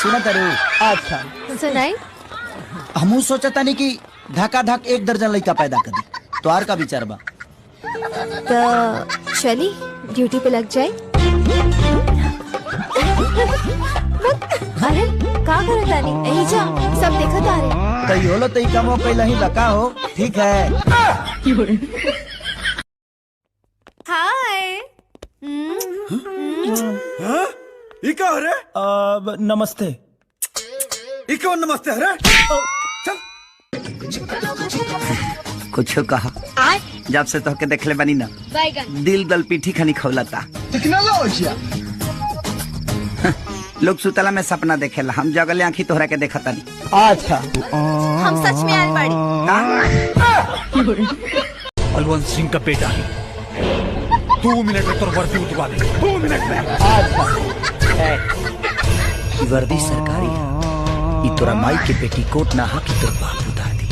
सुना तारू। अच्छा सुनाई। हमू सोचता नहीं कि धक्का धक 1 दर्जन लड़का पैदा कर दी। तो आर का विचार बा? तो चली ड्यूटी पे लग जाए। अरे का करत तानी? यही जा सब देखत आ रहे। तई होलो तई कमो कैला ही बका हो। ठीक है। हाय। इका अरे नमस्ते। इका नमस्ते अरे चल। कुछ कहा जब से तोहके देखले बनी ना दिल दल पीठी खानी खौलता। टेक्नोलॉजी लोग सुतला में सपना देखेला, हम जगले आंखी तोहरा के देखता नहीं। अच्छा हम सच में आयल बाड़ी। बलवंत सिंह का बेटा है। 2 मिनट में तोर वर्दी उतरवा दे। 2 मिनट में। अच्छा वर्दी सरकारी है। ई तोरा माई के पेटी कोट ना हा कि तोर बाप उतार दी।